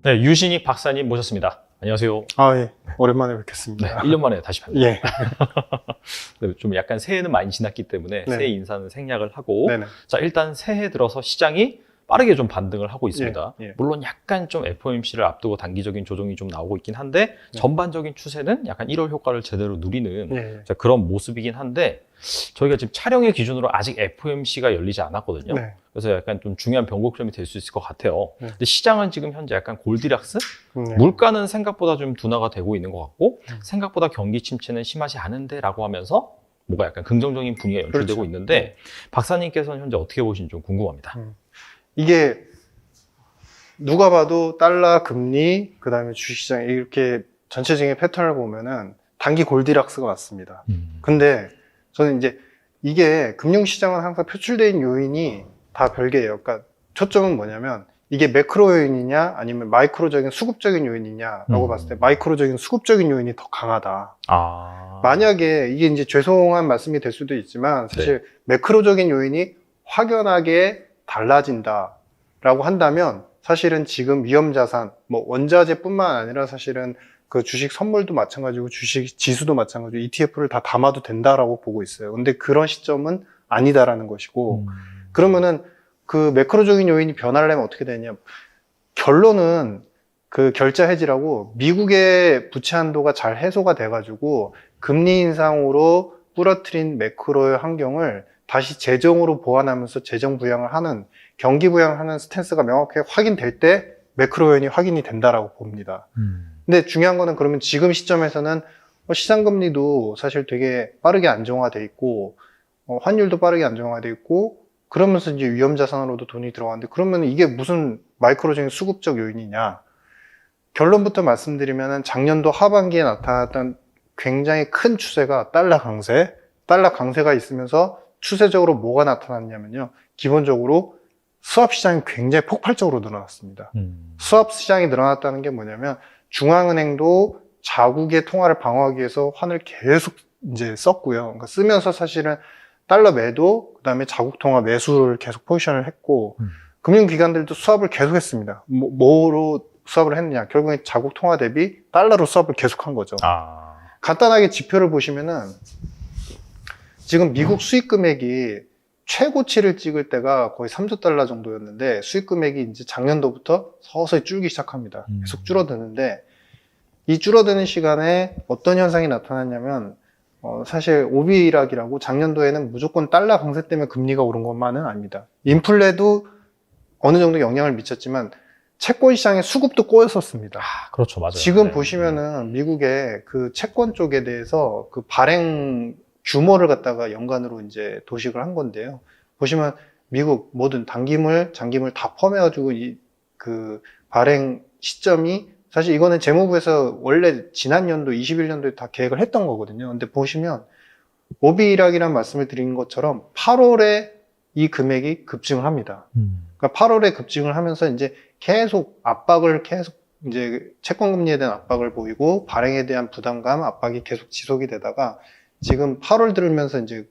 네, 유신익 박사님 모셨습니다. 안녕하세요. 예. 오랜만에 뵙겠습니다. 네, 1년 만에 다시 뵙니다. 예. 네, 좀 약간 새해는 많이 지났기 때문에 네. 새해 인사는 생략을 하고, 네네. 자, 일단 새해 들어서 시장이 빠르게 좀 반등을 하고 있습니다. 예. 물론 약간 좀 FOMC를 앞두고 단기적인 조정이 좀 나오고 있긴 한데, 네. 전반적인 추세는 약간 1월 효과를 제대로 누리는 예. 자, 그런 모습이긴 한데, 저희가 지금 촬영의 기준으로 아직 FOMC가 열리지 않았거든요. 네. 그래서 약간 좀 중요한 변곡점이 될 수 있을 것 같아요. 네. 근데 시장은 지금 현재 약간 골디락스? 네. 물가는 생각보다 좀 둔화가 되고 있는 것 같고, 생각보다 경기 침체는 심하지 않은데 라고 하면서 뭔가 약간 긍정적인 분위기가 연출되고 그렇죠. 있는데, 네. 박사님께서는 현재 어떻게 보시는지 좀 궁금합니다. 이게 누가 봐도 달러 금리, 그 다음에 주식시장 이렇게 전체적인 패턴을 보면은 단기 골디락스가 맞습니다. 근데 저는 이제 이게 금융시장은 항상 표출되어 있는 요인이 다 별개예요. 그러니까 초점은 뭐냐면 이게 매크로 요인이냐 아니면 마이크로적인 수급적인 요인이냐라고 봤을 때 마이크로적인 수급적인 요인이 더 강하다. 만약에 이게 이제 죄송한 말씀이 될 수도 있지만 사실 매크로적인 요인이 확연하게 달라진다라고 한다면 사실은 지금 위험자산, 뭐 원자재뿐만 아니라 사실은 그 주식 선물도 마찬가지고 주식 지수도 마찬가지고 ETF를 다 담아도 된다라고 보고 있어요. 근데 그런 시점은 아니다라는 것이고 그러면은 그 매크로적인 요인이 변하려면 어떻게 되냐? 결론은 그 결자 해지라고 미국의 부채 한도가 잘 해소가 돼가지고 금리 인상으로 부러뜨린 매크로의 환경을 다시 재정으로 보완하면서 재정 부양을 하는 경기 부양하는 스탠스가 명확하게 확인될 때 매크로 요인이 확인이 된다라고 봅니다. 근데 중요한 거는 그러면 지금 시점에서는 시장 금리도 사실 되게 빠르게 안정화돼 있고 환율도 빠르게 안정화돼 있고 그러면서 이제 위험 자산으로도 돈이 들어가는데 그러면 이게 무슨 마이크로적인 수급적 요인이냐? 결론부터 말씀드리면은 작년도 하반기에 나타났던 굉장히 큰 추세가 달러 강세가 있으면서 추세적으로 뭐가 나타났냐면요. 기본적으로 수합 시장이 굉장히 폭발적으로 늘어났습니다. 수합 시장이 늘어났다는 게 뭐냐면 중앙은행도 자국의 통화를 방어하기 위해서 환을 계속 이제 썼고요. 그러니까 쓰면서 사실은 달러 매도, 그 다음에 자국 통화 매수를 계속 포지션을 했고, 금융기관들도 수합을 계속 했습니다. 뭐로 수합을 했느냐? 결국에 자국 통화 대비 달러로 수합을 계속 한 거죠. 간단하게 지표를 보시면은 지금 미국 수익 금액이 최고치를 찍을 때가 거의 3조 달러 정도였는데 수익 금액이 이제 작년도부터 서서히 줄기 시작합니다. 계속 줄어드는데 이 줄어드는 시간에 어떤 현상이 나타났냐면 사실 오비락이라고 작년도에는 무조건 달러 강세 때문에 금리가 오른 것만은 아닙니다. 인플레도 어느 정도 영향을 미쳤지만 채권 시장의 수급도 꼬였었습니다. 그렇죠, 맞아요. 지금 보시면은 미국의 그 채권 쪽에 대해서 그 발행 규모를 갖다가 연간으로 이제 도식을 한 건데요. 보시면 미국 모든 단기물, 장기물 다 포함해가지고 그 발행 시점이 사실 이거는 재무부에서 원래 지난 연도 21년도에 다 계획을 했던 거거든요. 근데 보시면 오비락이란 말씀을 드린 것처럼 8월에 이 금액이 급증을 합니다. 그러니까 8월에 급증을 하면서 이제 계속 이제 채권금리에 대한 압박을 보이고 발행에 대한 부담감, 압박이 계속 지속이 되다가 지금 8월 들으면서 이제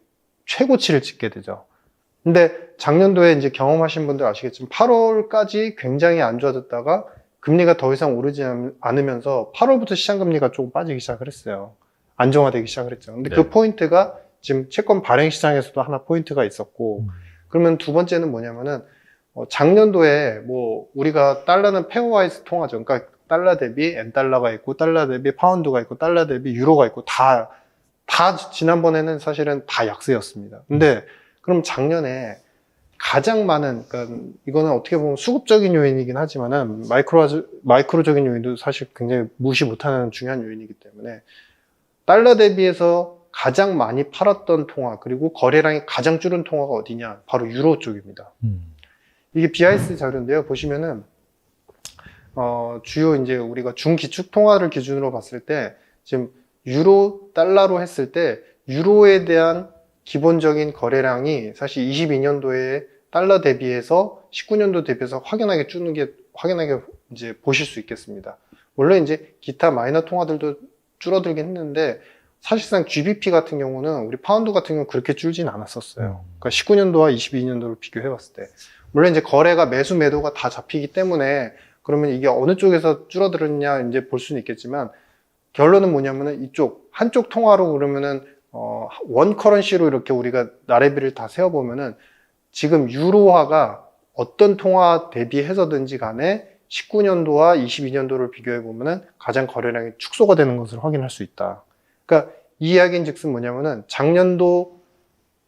최고치를 찍게 되죠. 근데 작년도에 이제 경험하신 분들 아시겠지만 8월까지 굉장히 안 좋아졌다가 금리가 더 이상 오르지 않으면서 8월부터 시장금리가 조금 빠지기 시작을 했어요. 안정화되기 시작을 했죠. 근데 그 포인트가 지금 채권 발행 시장에서도 하나 포인트가 있었고 그러면 두 번째는 뭐냐면은 작년도에 뭐 우리가 달러는 페어와이즈 통화죠. 그러니까 달러 대비 엔달러가 있고 달러 대비 파운드가 있고 달러 대비 유로가 있고 다 지난번에는 사실은 다 약세였습니다. 근데 그럼 작년에 가장 많은, 그러니까 이거는 어떻게 보면 수급적인 요인이긴 하지만은 마이크로적인 요인도 사실 굉장히 무시 못하는 중요한 요인이기 때문에 달러 대비해서 가장 많이 팔았던 통화 그리고 거래량이 가장 줄은 통화가 어디냐? 바로 유로 쪽입니다. 이게 BIS 자료인데요. 보시면은 주요 이제 우리가 중기축 통화를 기준으로 봤을 때 지금 유로, 달러로 했을 때 유로에 대한 기본적인 거래량이 사실 22년도에 달러 대비해서 19년도 대비해서 확연하게 줄는 게 확연하게 이제 보실 수 있겠습니다. 물론 이제 기타 마이너 통화들도 줄어들긴 했는데 사실상 GBP 같은 경우는 우리 파운드 같은 경우는 그렇게 줄진 않았었어요. 그러니까 19년도와 22년도를 비교해 봤을 때. 물론 이제 거래가 매수 매도가 다 잡히기 때문에 그러면 이게 어느 쪽에서 줄어들었냐 이제 볼 수는 있겠지만 결론은 뭐냐면은 이쪽 한쪽 통화로 그러면은 원 커런시로 이렇게 우리가 나래비를 다 세어보면은 지금 유로화가 어떤 통화 대비해서든지 간에 19년도와 22년도를 비교해 보면은 가장 거래량이 축소가 되는 것을 확인할 수 있다. 그러니까 이 이야기인 즉슨 뭐냐면은 작년도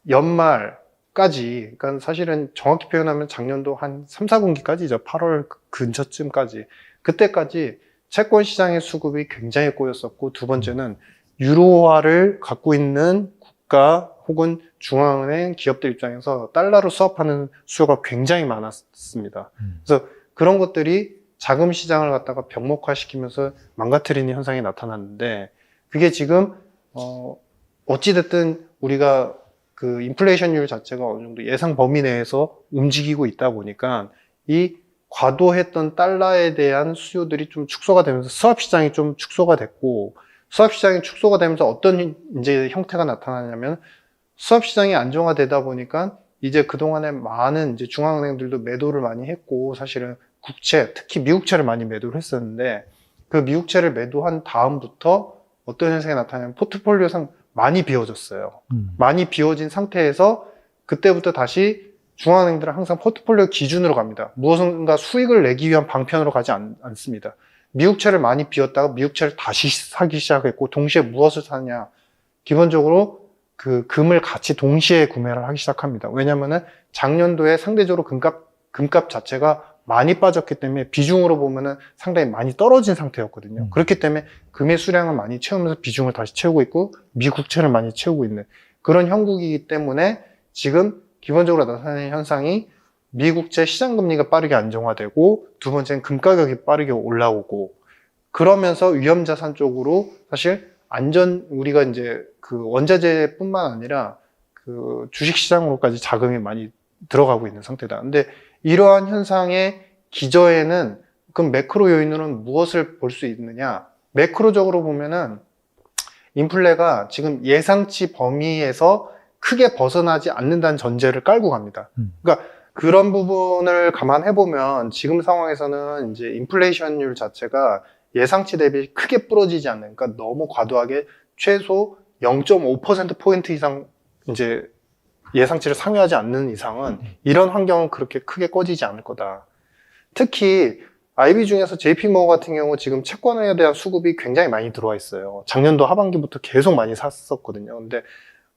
연말까지, 그러니까 사실은 정확히 표현하면 작년도 한 3, 4분기까지죠. 8월 근처쯤까지. 그때까지 채권 시장의 수급이 굉장히 꼬였었고, 두 번째는 유로화를 갖고 있는 국가 혹은 중앙은행 기업들 입장에서 달러로 수합하는 수요가 굉장히 많았습니다. 그래서 그런 것들이 자금 시장을 갖다가 병목화시키면서 망가뜨리는 현상이 나타났는데, 그게 지금 어찌됐든 우리가 그 인플레이션율 자체가 어느 정도 예상 범위 내에서 움직이고 있다 보니까 이 과도했던 달러에 대한 수요들이 좀 축소가 되면서 수합 시장이 좀 축소가 됐고, 수합 시장이 축소가 되면서 어떤 이제 형태가 나타나냐면 수합 시장이 안정화되다 보니까 이제 그동안에 많은 이제 중앙은행들도 매도를 많이 했고, 사실은 국채, 특히 미국채를 많이 매도를 했었는데, 그 미국채를 매도한 다음부터 어떤 현상이 나타나냐면 포트폴리오상 많이 비워졌어요. 많이 비워진 상태에서 그때부터 다시 중앙은행들은 항상 포트폴리오 기준으로 갑니다. 무엇인가 수익을 내기 위한 방편으로 가지 않습니다. 미국채를 많이 비웠다가 미국채를 다시 사기 시작했고, 동시에 무엇을 사냐? 기본적으로 그 금을 같이 동시에 구매를 하기 시작합니다. 왜냐면은 작년도에 상대적으로 금값 자체가 많이 빠졌기 때문에 비중으로 보면은 상당히 많이 떨어진 상태였거든요. 그렇기 때문에 금의 수량을 많이 채우면서 비중을 다시 채우고 있고, 미국채를 많이 채우고 있는 그런 형국이기 때문에 지금 기본적으로 나타나는 현상이 미국채 시장금리가 빠르게 안정화되고, 두 번째는 금 가격이 빠르게 올라오고, 그러면서 위험자산 쪽으로 사실 우리가 이제 그 원자재뿐만 아니라 그 주식시장으로까지 자금이 많이 들어가고 있는 상태다. 근데 이러한 현상의 기저에는 그럼 매크로 요인으로는 무엇을 볼 수 있느냐? 매크로적으로 보면은 인플레가 지금 예상치 범위에서 크게 벗어나지 않는다는 전제를 깔고 갑니다. 그러니까 그런 부분을 감안해 보면 지금 상황에서는 이제 인플레이션율 자체가 예상치 대비 크게 부러지지 않는, 그러니까 너무 과도하게 최소 0.5%포인트 이상 이제 예상치를 상회하지 않는 이상은 이런 환경은 그렇게 크게 꺼지지 않을 거다. 특히 IB 중에서 JP모건 같은 경우 지금 채권에 대한 수급이 굉장히 많이 들어와 있어요. 작년도 하반기부터 계속 많이 샀었거든요. 근데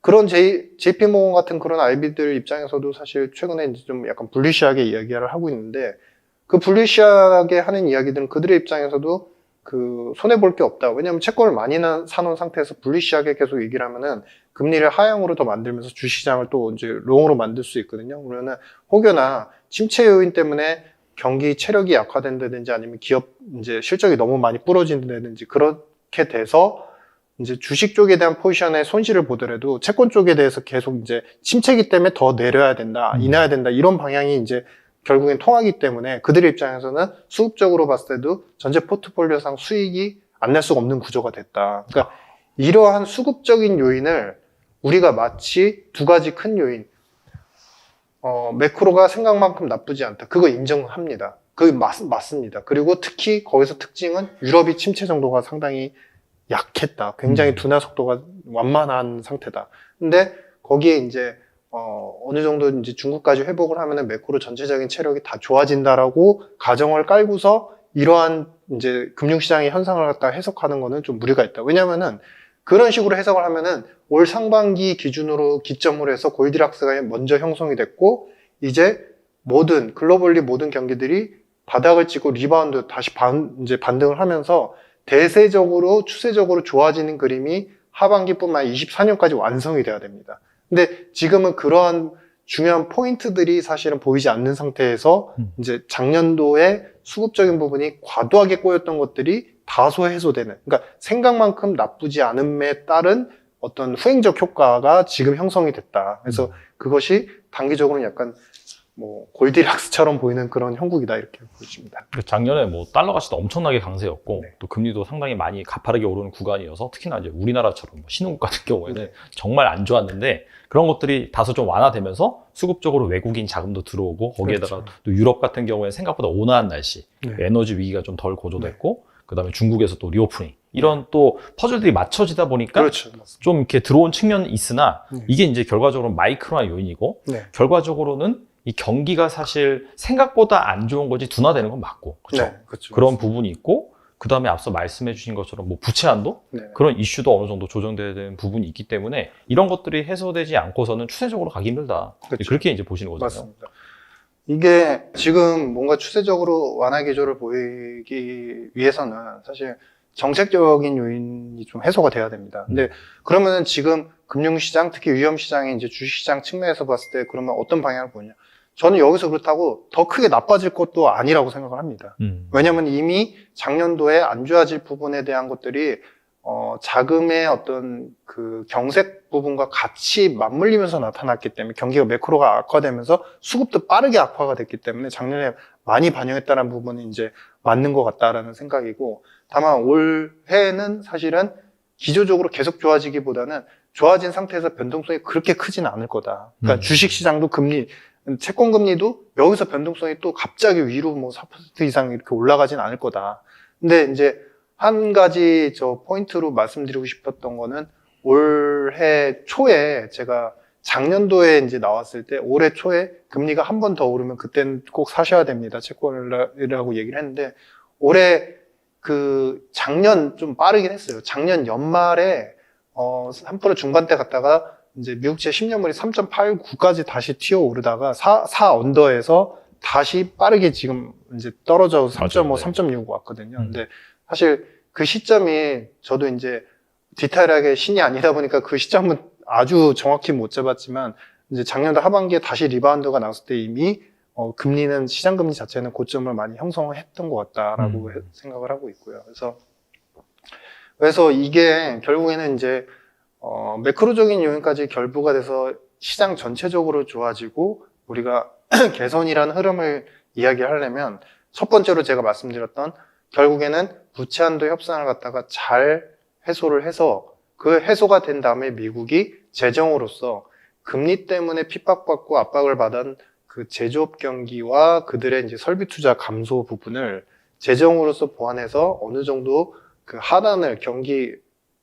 그런 JP모건 같은 그런 IB들 입장에서도 사실 최근에 이제 좀 약간 불리시하게 이야기를 하고 있는데, 그 불리시하게 하는 이야기들은 그들의 입장에서도 그 손해볼 게 없다. 왜냐하면 채권을 많이 사놓은 상태에서 불리시하게 계속 얘기를 하면은 금리를 하향으로 더 만들면서 주식시장을 또 이제 롱으로 만들 수 있거든요. 그러면 혹여나 침체 요인 때문에 경기 체력이 약화된다든지 아니면 기업 이제 실적이 너무 많이 부러진다든지 그렇게 돼서 이제 주식 쪽에 대한 포지션의 손실을 보더라도 채권 쪽에 대해서 계속 이제 침체기 때문에 더 내려야 된다, 인하야 된다, 이런 방향이 이제 결국엔 통하기 때문에 그들의 입장에서는 수급적으로 봤을 때도 전체 포트폴리오상 수익이 안 날 수가 없는 구조가 됐다. 그러니까 이러한 수급적인 요인을 우리가 마치 두 가지 큰 요인, 매크로가 생각만큼 나쁘지 않다. 그거 인정합니다. 그게 맞습니다. 그리고 특히 거기서 특징은 유럽이 침체 정도가 상당히 약했다. 굉장히 둔화 속도가 완만한 상태다. 근데 거기에 이제 어느 정도 이제 중국까지 회복을 하면은 매크로 전체적인 체력이 다 좋아진다라고 가정을 깔고서 이러한 이제 금융시장의 현상을 갖다 해석하는 거는 좀 무리가 있다. 왜냐면은 그런 식으로 해석을 하면은 올 상반기 기점으로 해서 골디락스가 먼저 형성이 됐고, 이제 글로벌리 모든 경기들이 바닥을 찍고 리바운드 다시 이제 반등을 하면서 대세적으로 추세적으로 좋아지는 그림이 하반기뿐만 아니라 24년까지 완성이 돼야 됩니다. 근데 지금은 그러한 중요한 포인트들이 사실은 보이지 않는 상태에서 이제 작년도에 수급적인 부분이 과도하게 꼬였던 것들이 다소 해소되는, 그러니까 생각만큼 나쁘지 않음에 따른 어떤 후행적 효과가 지금 형성이 됐다. 그래서 그것이 단기적으로는 약간 뭐 골디락스처럼 보이는 그런 형국이다 이렇게 보십니다. 작년에 뭐 달러 가치도 엄청나게 강세였고 네. 또 금리도 상당히 많이 가파르게 오르는 구간이어서 특히나 이제 우리나라처럼 뭐 신흥국 같은 경우에는 정말 안 좋았는데 그런 것들이 다소 좀 완화되면서 수급적으로 외국인 자금도 들어오고 거기에다가 그렇죠. 또 유럽 같은 경우에 생각보다 온화한 날씨, 네. 에너지 위기가 좀 덜 고조됐고 그다음에 중국에서 또 리오프닝 이런 또 퍼즐들이 맞춰지다 보니까 그렇죠. 맞습니다. 좀 이렇게 들어온 측면이 있으나 네. 이게 이제 결과적으로 마이크로한 요인이고 네. 결과적으로는 이 경기가 사실 생각보다 안 좋은 거지 둔화되는 건 맞고 그렇죠? 네, 그렇죠. 그런 부분이 있고 그 다음에 앞서 말씀해 주신 것처럼 뭐 부채 한도 네. 그런 이슈도 어느 정도 조정돼야 되는 부분이 있기 때문에 이런 것들이 해소되지 않고서는 추세적으로 가기 힘들다 그렇죠. 그렇게 이제 보시는 거잖아요. 맞습니다. 이게 지금 뭔가 추세적으로 완화 기조를 보이기 위해서는 사실 정책적인 요인이 좀 해소가 돼야 됩니다. 근데 그러면은 지금 금융시장, 특히 위험시장의 이제 주식시장 측면에서 봤을 때 그러면 어떤 방향을 보냐? 저는 여기서 그렇다고 더 크게 나빠질 것도 아니라고 생각을 합니다. 왜냐하면 이미 작년도에 안 좋아질 부분에 대한 것들이 자금의 어떤 그 경색 부분과 같이 맞물리면서 나타났기 때문에 경기가 매크로가 악화되면서 수급도 빠르게 악화가 됐기 때문에 작년에 많이 반영했다는 부분이 이제 맞는 것 같다라는 생각이고 다만 올해는 사실은 기조적으로 계속 좋아지기보다는 좋아진 상태에서 변동성이 그렇게 크지는 않을 거다. 그러니까 주식시장도 금리, 채권금리도 여기서 변동성이 또 갑자기 위로 뭐 4% 이상 이렇게 올라가진 않을 거다. 근데 이제 한 가지 저 포인트로 말씀드리고 싶었던 거는 올해 초에 제가 작년도에 이제 나왔을 때 올해 초에 금리가 한 번 더 오르면 그때는 꼭 사셔야 됩니다. 채권이라고 얘기를 했는데 올해 그 작년 좀 빠르긴 했어요. 작년 연말에 3% 중반대 갔다가 이제 미국채 10년물이 3.89까지 다시 튀어 오르다가 4 언더에서 다시 빠르게 지금 이제 떨어져서 3.5, 3.6 왔거든요. 근데 사실 그 시점이 저도 이제 디테일하게 신이 아니다 보니까 그 시점은 아주 정확히 못 잡았지만 이제 작년도 하반기에 다시 리바운드가 나왔을 때 이미 금리는 시장 금리 자체는 고점을 많이 형성했던 것 같다라고 생각을 하고 있고요. 그래서 이게 결국에는 이제 매크로적인 요인까지 결부가 돼서 시장 전체적으로 좋아지고 우리가 개선이라는 흐름을 이야기하려면 첫 번째로 제가 말씀드렸던 결국에는 부채 한도 협상을 갖다가 잘 해소를 해서 그 해소가 된 다음에 미국이 재정으로서 금리 때문에 핍박받고 압박을 받은 그 제조업 경기와 그들의 이제 설비 투자 감소 부분을 재정으로서 보완해서 어느 정도 그 하단을 경기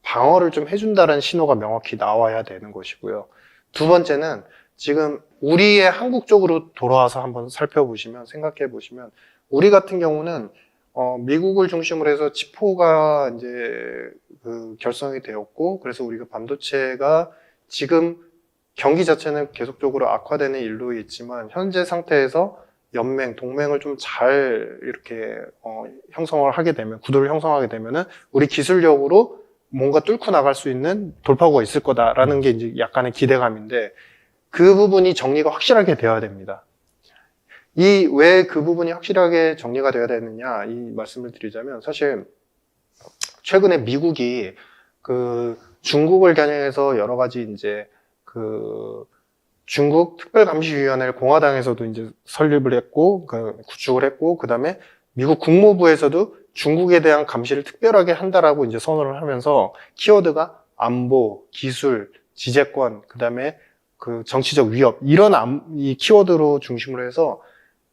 방어를 좀 해준다는 신호가 명확히 나와야 되는 것이고요. 두 번째는 지금 우리의 한국 쪽으로 돌아와서 한번 살펴보시면 생각해 보시면 우리 같은 경우는 미국을 중심으로 해서 치포가 이제 그 결성이 되었고 그래서 우리가 반도체가 지금 경기 자체는 계속적으로 악화되는 일로 있지만 현재 상태에서 연맹, 동맹을 좀 잘 이렇게 형성을 하게 되면 구도를 형성하게 되면은 우리 기술력으로 뭔가 뚫고 나갈 수 있는 돌파구가 있을 거다라는 게 이제 약간의 기대감인데 그 부분이 정리가 확실하게 되어야 됩니다. 왜 그 부분이 확실하게 정리가 되어야 되느냐 이 말씀을 드리자면 사실 최근에 미국이 그 중국을 겨냥해서 여러 가지 이제 그 중국 특별감시위원회를 공화당에서도 이제 설립을 했고 구축을 했고 그다음에 미국 국무부에서도 중국에 대한 감시를 특별하게 한다라고 이제 선언을 하면서 키워드가 안보, 기술, 지재권, 그다음에 그 정치적 위협 이런 이 키워드로 중심으로 해서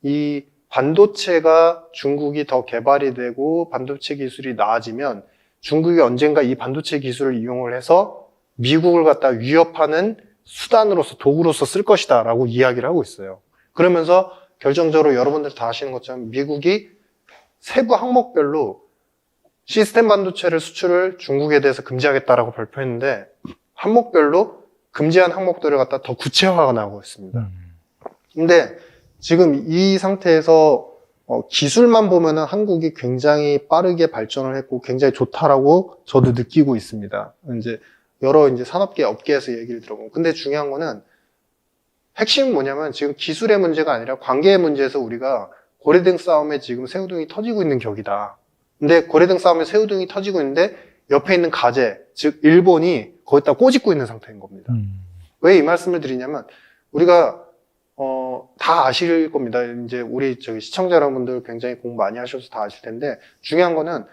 이 반도체가 중국이 더 개발이 되고 반도체 기술이 나아지면 중국이 언젠가 이 반도체 기술을 이용을 해서 미국을 갖다 위협하는 수단으로서 도구로서 쓸 것이다 라고 이야기를 하고 있어요. 그러면서 결정적으로 여러분들 다 아시는 것처럼 미국이 세부 항목별로 시스템 반도체를 수출을 중국에 대해서 금지하겠다라고 발표했는데 항목별로 금지한 항목들을 갖다 더 구체화가 나오고 있습니다. 근데 지금 이 상태에서 기술만 보면은 한국이 굉장히 빠르게 발전을 했고 굉장히 좋다라고 저도 느끼고 있습니다. 이제 여러 이제 산업계 업계에서 얘기를 들어보고 근데 중요한 거는 핵심은 뭐냐면 지금 기술의 문제가 아니라 관계의 문제에서 우리가 고래등 싸움에 지금 새우등이 터지고 있는 격이다. 근데 고래등 싸움에 새우등이 터지고 있는데 옆에 있는 가재, 즉 일본이 거기다 꼬집고 있는 상태인 겁니다. 왜 이 말씀을 드리냐면 우리가 다 아실 겁니다. 이제 우리 저기 시청자 여러분들 굉장히 공부 많이 하셔서 다 아실 텐데, 중요한 거는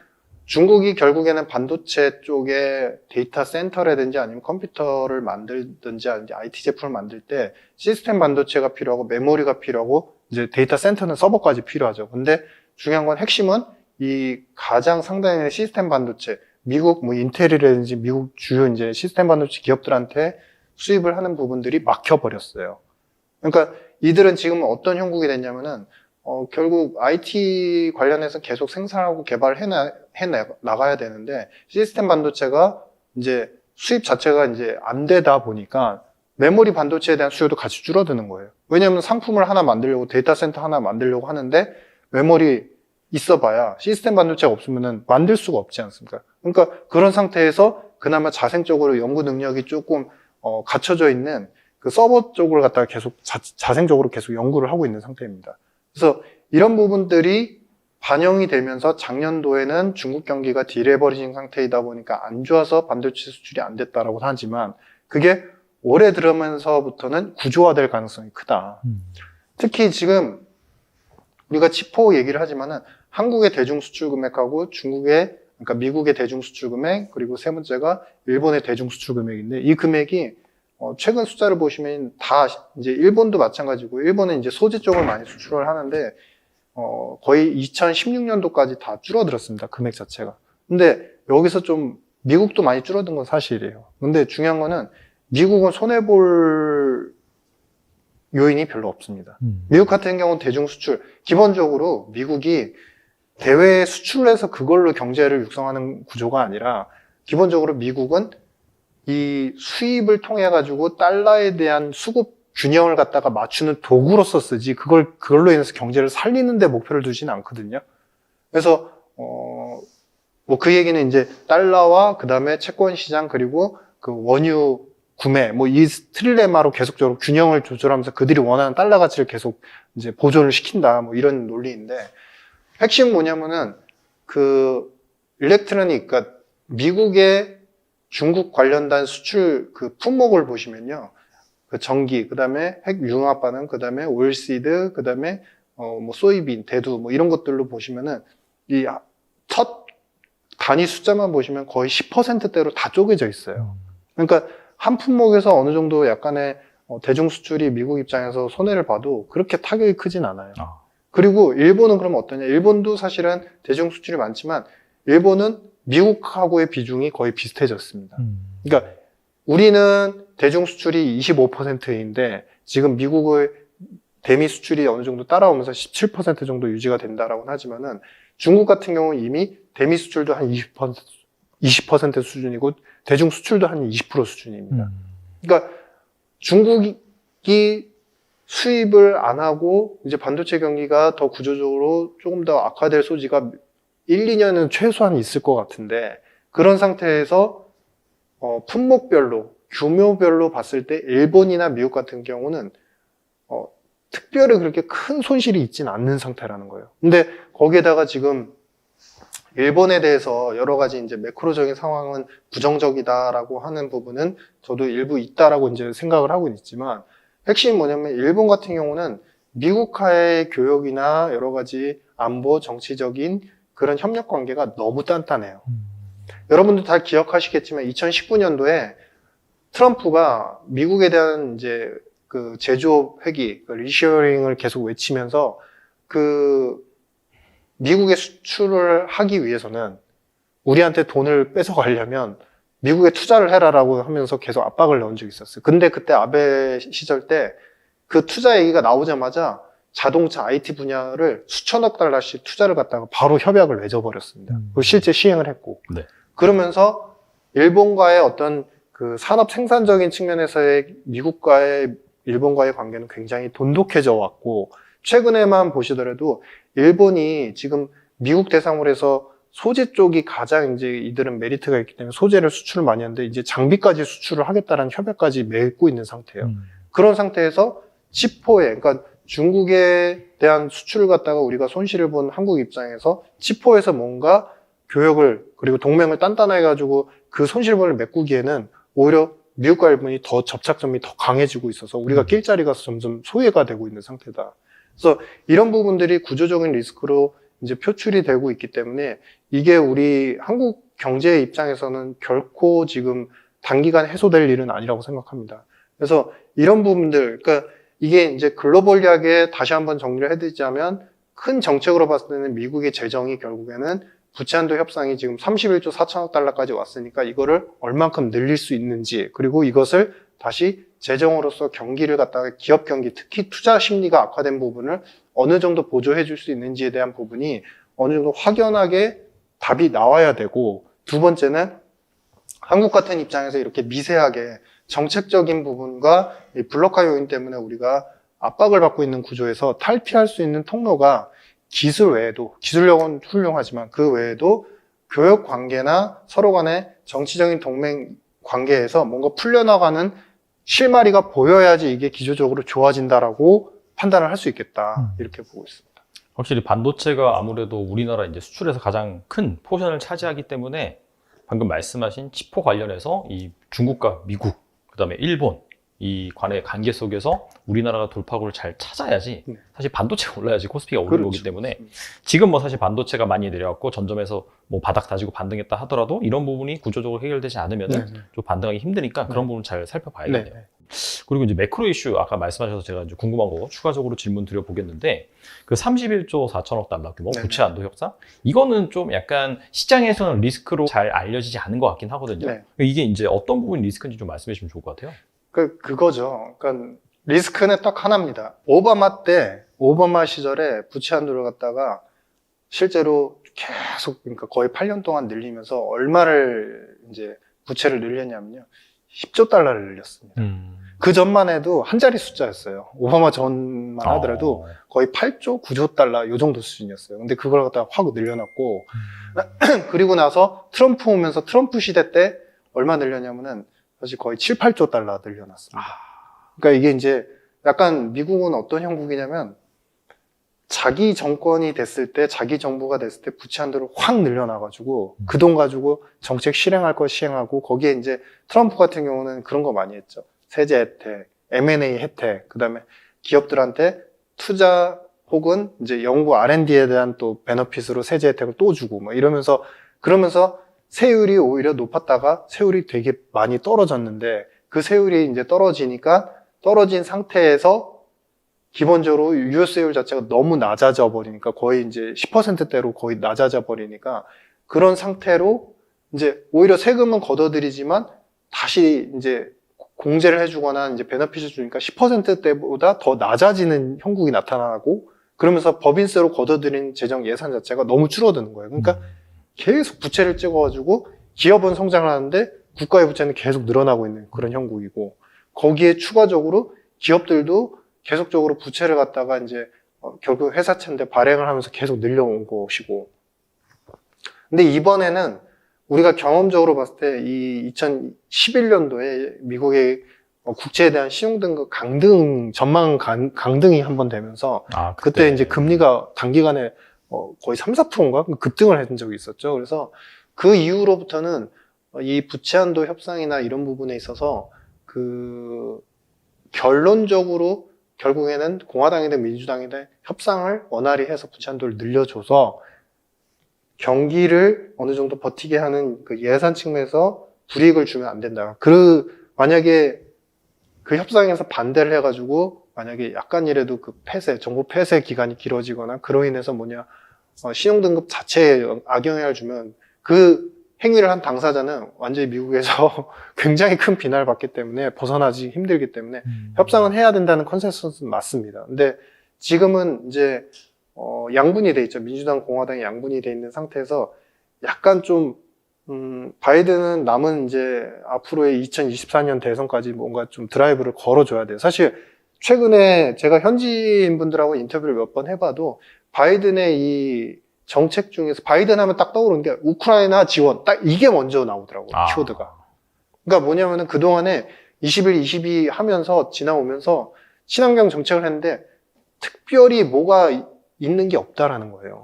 중국이 결국에는 반도체 쪽에 데이터 센터라든지 아니면 컴퓨터를 만들든지 아니면 IT 제품을 만들 때 시스템 반도체가 필요하고 메모리가 필요하고 이제 데이터 센터는 서버까지 필요하죠. 근데 중요한 건 핵심은 이 가장 상당히 시스템 반도체, 미국 뭐 인텔이라든지 미국 주요 이제 시스템 반도체 기업들한테 수입을 하는 부분들이 막혀버렸어요. 그러니까 이들은 지금 어떤 형국이 됐냐면은 결국 IT 관련해서 계속 생산하고 개발을 나가야 되는데 시스템 반도체가 이제 수입 자체가 이제 안 되다 보니까 메모리 반도체에 대한 수요도 같이 줄어드는 거예요. 왜냐하면 상품을 하나 만들려고 데이터 센터 하나 만들려고 하는데 메모리 있어봐야 시스템 반도체가 없으면은 만들 수가 없지 않습니까? 그러니까 그런 상태에서 그나마 자생적으로 연구 능력이 조금 갖춰져 있는 그 서버 쪽을 갖다가 계속 자생적으로 계속 연구를 하고 있는 상태입니다. 그래서 이런 부분들이 반영이 되면서 작년도에는 중국 경기가 딜해버린 상태이다 보니까 안 좋아서 반도체 수출이 안 됐다라고 하지만 그게 올해 들어면서부터는 구조화될 가능성이 크다. 특히 지금 우리가 치포 얘기를 하지만은 한국의 대중 수출 금액하고 그러니까 미국의 대중 수출 금액, 그리고 세 번째가 일본의 대중 수출 금액인데 이 금액이 최근 숫자를 보시면 다 이제 일본도 마찬가지고 일본은 이제 소재 쪽을 많이 수출을 하는데 거의 2016년도까지 다 줄어들었습니다. 금액 자체가. 근데 여기서 좀 미국도 많이 줄어든 건 사실이에요. 근데 중요한 거는 미국은 손해볼 요인이 별로 없습니다. 미국 같은 경우는 대중 수출, 기본적으로 미국이 대외 수출을 해서 그걸로 경제를 육성하는 구조가 아니라 기본적으로 미국은 이 수입을 통해 가지고 달러에 대한 수급 균형을 갖다가 맞추는 도구로서 쓰지 그걸로 인해서 경제를 살리는 데 목표를 두지는 않거든요. 그래서 뭐 그 얘기는 이제 달러와 그다음에 채권 시장 그리고 그 원유 구매 뭐 이 트릴레마로 계속적으로 균형을 조절하면서 그들이 원하는 달러 가치를 계속 이제 보존을 시킨다 뭐 이런 논리인데 핵심 뭐냐면은 그 일렉트로닉 그러니까 미국의 중국 관련된 수출 그 품목을 보시면요. 그 전기, 그 다음에 핵융합 반응, 그 다음에 오일시드, 그 다음에 뭐 소이빈, 대두 뭐 이런 것들로 보시면은 이 첫 단위 숫자만 보시면 거의 10%대로 다 쪼개져 있어요. 그러니까 한 품목에서 어느 정도 약간의 대중 수출이 미국 입장에서 손해를 봐도 그렇게 타격이 크진 않아요. 그리고 일본은 그럼 어떠냐? 일본도 사실은 대중 수출이 많지만 일본은 미국하고의 비중이 거의 비슷해졌습니다. 그러니까 우리는 대중 수출이 25%인데 지금 미국의 대미 수출이 어느 정도 따라오면서 17% 정도 유지가 된다라고 하지만은 중국 같은 경우는 이미 대미 수출도 한 20% 수준이고 대중 수출도 한 20% 수준입니다. 그러니까 중국이 수입을 안 하고 이제 반도체 경기가 더 구조적으로 조금 더 악화될 소지가 1, 2년은 최소한 있을 것 같은데 그런 상태에서 품목별로 규모별로 봤을 때 일본이나 미국 같은 경우는 특별히 그렇게 큰 손실이 있지는 않는 상태라는 거예요. 근데 거기에다가 지금 일본에 대해서 여러 가지 이제 매크로적인 상황은 부정적이다라고 하는 부분은 저도 일부 있다라고 이제 생각을 하고 있지만 핵심이 뭐냐면 일본 같은 경우는 미국과의 교역이나 여러 가지 안보 정치적인 그런 협력 관계가 너무 단단해요. 여러분들 다 기억하시겠지만 2019년도에 트럼프가 미국에 대한 이제 그 제조업 회기, 그 리셔링을 계속 외치면서 그 미국에 수출을 하기 위해서는 우리한테 돈을 뺏어가려면 미국에 투자를 해라라고 하면서 계속 압박을 넣은 적이 있었어요. 근데 그때 아베 시절 때 그 투자 얘기가 나오자마자 자동차 IT 분야를 수천억 달러씩 투자를 갖다가 바로 협약을 맺어버렸습니다. 그리고 실제 시행을 했고. 네. 그러면서 일본과의 어떤 그 산업 생산적인 측면에서의 미국과의 일본과의 관계는 굉장히 돈독해져 왔고, 최근에만 보시더라도 일본이 지금 미국 대상으로 해서 소재 쪽이 가장 이제 이들은 메리트가 있기 때문에 소재를 수출을 많이 하는데 이제 장비까지 수출을 하겠다는 협약까지 맺고 있는 상태예요. 그런 상태에서 치포에, 그러니까 중국에 대한 수출을 갖다가 우리가 손실을 본 한국 입장에서 치포에서 뭔가 교역을 그리고 동맹을 단단하게 가지고 그 손실분을 메꾸기에는 오히려 미국과 일본이 더 접착점이 더 강해지고 있어서 우리가 낄 자리가 점점 소외가 되고 있는 상태다. 그래서 이런 부분들이 구조적인 리스크로 이제 표출이 되고 있기 때문에 이게 우리 한국 경제 입장에서는 결코 지금 단기간 해소될 일은 아니라고 생각합니다. 그래서 이런 부분들, 그러니까 이게 이제 글로벌하게 다시 한번 정리를 해드리자면 큰 정책으로 봤을 때는 미국의 재정이 결국에는 부채한도 협상이 지금 31조 4천억 달러까지 왔으니까 이거를 얼만큼 늘릴 수 있는지, 그리고 이것을 다시 재정으로서 경기를 갖다가 기업 경기, 특히 투자 심리가 악화된 부분을 어느 정도 보조해 줄 수 있는지에 대한 부분이 어느 정도 확연하게 답이 나와야 되고, 두 번째는 한국 같은 입장에서 이렇게 미세하게 정책적인 부분과 이 블록화 요인 때문에 우리가 압박을 받고 있는 구조에서 탈피할 수 있는 통로가 기술 외에도, 기술력은 훌륭하지만 그 외에도 교역 관계나 서로 간의 정치적인 동맹 관계에서 뭔가 풀려나가는 실마리가 보여야지 이게 기조적으로 좋아진다라고 판단을 할 수 있겠다. 이렇게 보고 있습니다. 확실히 반도체가 아무래도 우리나라 이제 수출에서 가장 큰 포션을 차지하기 때문에 방금 말씀하신 치포 관련해서 이 중국과 미국, 그다음에 일본 이 간의 관계 속에서 우리나라가 돌파구를 잘 찾아야지 사실 반도체가 올라야지 코스피가 오르는 거기 때문에 지금 뭐 사실 반도체가 많이 내려왔고 전점에서 뭐 바닥 다지고 반등했다 하더라도 이런 부분이 구조적으로 해결되지 않으면 좀 반등하기 힘드니까 그런 부분 잘 살펴봐야겠네요. 그리고 이제 매크로 이슈 아까 말씀하셔서 제가 이제 궁금한 거 추가적으로 질문 드려보겠는데 그 31조 4천억 달러 규모 부채 한도 협상 이거는 좀 약간 시장에서는 리스크로 잘 알려지지 않은 것 같긴 하거든요. 이게 이제 어떤 부분이 리스크인지 좀 말씀해 주시면 좋을 것 같아요. 그거죠. 그러니까 리스크는 딱 하나입니다. 오바마 시절에 부채 한도를 갖다가 실제로 계속, 그러니까 거의 8년 동안 늘리면서 얼마를 이제 부채를 늘렸냐면요. 10조 달러를 늘렸습니다. 그 전만 해도 한 자리 숫자였어요. 오바마 전만 하더라도 거의 8조, 9조 달러 요 정도 수준이었어요. 근데 그걸 갖다가 확 늘려놨고 그리고 나서 트럼프 오면서 트럼프 시대 때 얼마 늘렸냐면은 사실 거의 7, 8조 달러 늘려놨습니다. 그러니까 이게 이제 약간 미국은 어떤 형국이냐면 자기 정권이 됐을 때, 자기 정부가 됐을 때 부채 한도를 확 늘려놔가지고 그 돈 가지고 정책 실행할 거 시행하고 거기에 이제 트럼프 같은 경우는 그런 거 많이 했죠. 세제 혜택, M&A 혜택, 그 다음에 기업들한테 투자 혹은 이제 연구 R&D에 대한 또 베너핏으로 세제 혜택을 또 주고 막 이러면서 그러면서 세율이 오히려 높았다가 세율이 되게 많이 떨어졌는데 그 세율이 이제 떨어진 상태에서 기본적으로 유효세율 자체가 너무 낮아져 버리니까 거의 이제 10%대로 거의 낮아져 버리니까 그런 상태로 이제 오히려 세금은 걷어들이지만 다시 이제 공제를 해주거나 이제 베너핏을 주니까 10%대보다 더 낮아지는 형국이 나타나고 그러면서 법인세로 걷어들인 재정 예산 자체가 너무 줄어드는 거예요. 그러니까 계속 부채를 찍어가지고 기업은 성장을 하는데 국가의 부채는 계속 늘어나고 있는 그런 형국이고 거기에 추가적으로 기업들도 계속적으로 부채를 갖다가 이제 결국 회사채인데 발행을 하면서 계속 늘려온 것이고 근데 이번에는 우리가 경험적으로 봤을 때 이 2011년도에 미국의 국채에 대한 신용등급 전망 강등이 한번 되면서 그때 이제 금리가 단기간에 거의 3, 4%인가 급등을 했던 적이 있었죠. 그래서 그 이후로부터는 이 부채 한도 협상이나 이런 부분에 있어서 그 결론적으로 결국에는 공화당이든 민주당이든 협상을 원활히 해서 부채 한도를 늘려줘서 경기를 어느 정도 버티게 하는 그 예산 측면에서 불이익을 주면 안 된다. 만약에 그 협상에서 반대를 해가지고 만약에 약간이라도 그 정부 폐쇄 기간이 길어지거나 그로 인해서 신용등급 자체에 악영향을 주면 그 행위를 한 당사자는 완전히 미국에서 굉장히 큰 비난을 받기 때문에 벗어나지 힘들기 때문에 협상은 해야 된다는 컨센서스는 맞습니다. 근데 지금은 이제 양분이 돼 있죠. 민주당, 공화당이 양분이 돼 있는 상태에서 약간 좀 바이든은 남은 이제 앞으로의 2024년 대선까지 뭔가 좀 드라이브를 걸어줘야 돼요. 사실 최근에 제가 현지인 분들하고 인터뷰를 몇 번 해봐도 바이든의 이 정책 중에서 바이든 하면 딱 떠오르는 게 우크라이나 지원 딱 이게 먼저 나오더라고요. 키워드가. 그러니까 뭐냐면은 그동안에 21, 22 하면서 지나오면서 친환경 정책을 했는데 특별히 뭐가 있는 게 없다라는 거예요.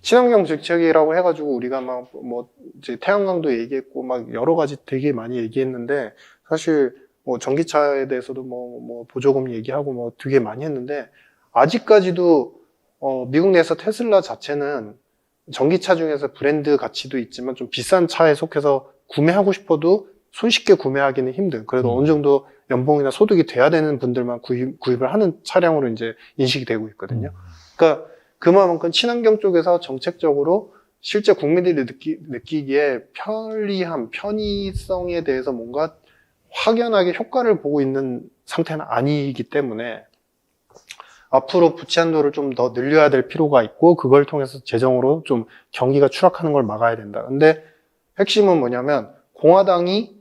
친환경 정책이라고 해가지고 우리가 막 뭐 이제 태양광도 얘기했고 막 여러 가지 되게 많이 얘기했는데 사실 뭐 전기차에 대해서도 뭐 보조금 얘기하고 뭐 되게 많이 했는데 아직까지도 미국 내에서 테슬라 자체는 전기차 중에서 브랜드 가치도 있지만 좀 비싼 차에 속해서 구매하고 싶어도 손쉽게 구매하기는 힘든. 그래도 어느 정도 연봉이나 소득이 돼야 되는 분들만 구입을 하는 차량으로 이제 인식이 되고 있거든요. 그러니까 그만큼 친환경 쪽에서 정책적으로 실제 국민들이 느끼기에 편리함, 편의성에 대해서 뭔가 확연하게 효과를 보고 있는 상태는 아니기 때문에 앞으로 부채 한도를 좀 더 늘려야 될 필요가 있고 그걸 통해서 재정으로 좀 경기가 추락하는 걸 막아야 된다. 근데 핵심은 뭐냐면 공화당이